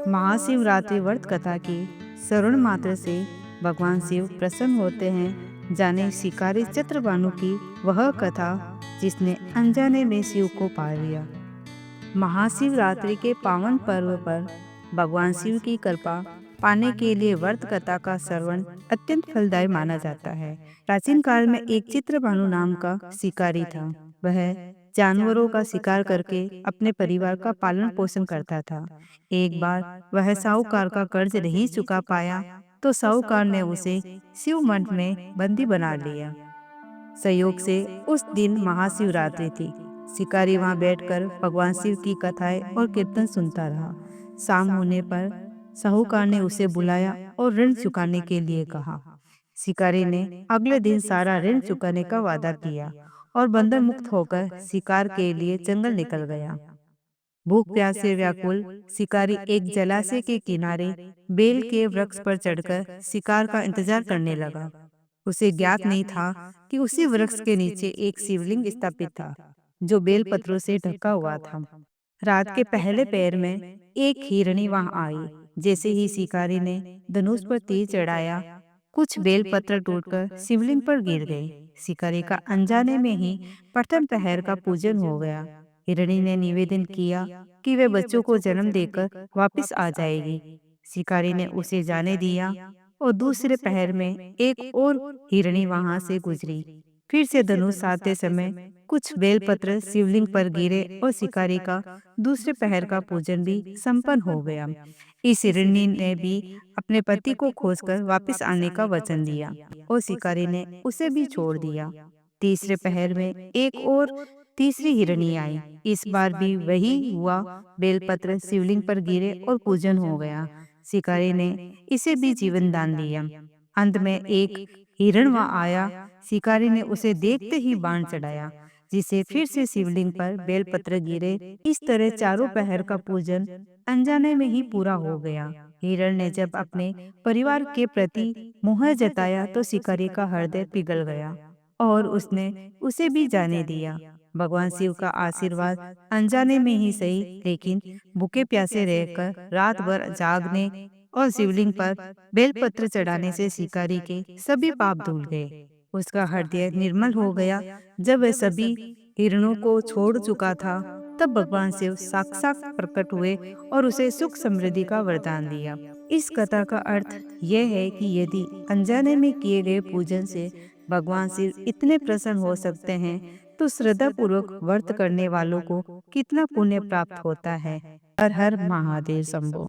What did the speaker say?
महाशिवरात्रि व्रत कथा की श्रवण मात्र से भगवान शिव प्रसन्न होते हैं। जाने शिकारी चत्रभानु की वह कथा जिसने अनजाने में शिव को पा लिया। महाशिवरात्रि के पावन पर्व पर भगवान शिव की कृपा पाने के लिए व्रत कथा का श्रवण अत्यंत फलदायी माना जाता है। प्राचीन काल में एक चित्रभानु नाम का शिकारी था। वह जानवरों का शिकार करके अपने परिवार का पालन पोषण करता था। एक बार वह साहूकार का कर्ज नहीं चुका पाया तो साहूकार ने उसे शिव मठ में बंदी बना लिया। संयोग से उस दिन महाशिवरात्रि थी। शिकारी वहां बैठकर भगवान शिव की कथाएं और कीर्तन सुनता रहा। शाम होने पर साहूकार ने उसे बुलाया और ऋण चुकाने के लिए कहा। शिकारी ने अगले दिन सारा ऋण चुकाने का वादा किया और बंधन मुक्त होकर शिकार के लिए जंगल निकल गया। भूख प्यास से व्याकुल शिकारी एक जलाशय के किनारे बेल के वृक्ष पर चढ़कर शिकार का इंतजार करने लगा। उसे ज्ञात नहीं था कि उसी वृक्ष के नीचे एक शिवलिंग स्थापित था जो बेल पत्रों से ढका हुआ था। रात के पहले पहर में एक हिरणी वहां आई। जैसे ही शिकारी ने धनुष पर तीर चढ़ाया, कुछ बेल पत्र टूटकर शिवलिंग पर गिर गए। शिकारी का अनजाने में ही प्रथम पहर का पूजन हो गया। हिरणी ने निवेदन किया कि वे बच्चों को जन्म देकर वापस आ जाएगी। शिकारी ने उसे जाने दिया और दूसरे पहर में एक और हिरणी वहां से गुजरी। फिर से धनुष साधते समय कुछ बेलपत्र शिवलिंग पर गिरे और शिकारी का दूसरे पहर का पूजन भी संपन्न हो गया। इस हिरणी ने भी अपने पति को खोजकर वापस आने का वचन दिया और शिकारी ने उसे भी छोड़ दिया। तीसरे पहर में एक और तीसरी हिरणी आई। इस बार भी वही हुआ, बेलपत्र शिवलिंग पर गिरे और पूजन हो गया। शिकारी ने इसे भी जीवन दान दिया। अंत में एक हिरण वहां आया। शिकारी ने उसे देखते ही बाण चढ़ाया, जिसे फिर से शिवलिंग पर बेलपत्र गिरे। इस तरह चारों पहर का पूजन अनजाने में ही पूरा हो गया। हिरण ने जब अपने परिवार के प्रति मोह जताया तो शिकारी का हृदय पिघल गया और उसने उसे भी जाने दिया। भगवान शिव का आशीर्वाद अनजाने में ही सही, लेकिन भूखे प्यासे रहकर रात भर जागने और शिवलिंग पर बेलपत्र चढ़ाने से शिकारी के सभी पाप धुल गए। उसका हृदय निर्मल हो गया। जब वह सभी हिरणों को छोड़ चुका था, तब भगवान शिव साक्षात प्रकट हुए और उसे सुख समृद्धि का वरदान दिया। इस कथा का अर्थ यह है कि यदि अनजाने में किए गए पूजन से भगवान शिव इतने प्रसन्न हो सकते हैं, तो श्रद्धा पूर्वक व्रत करने वालों को कितना पुण्य प्राप्त होता है। हर हर महादेव शंभो।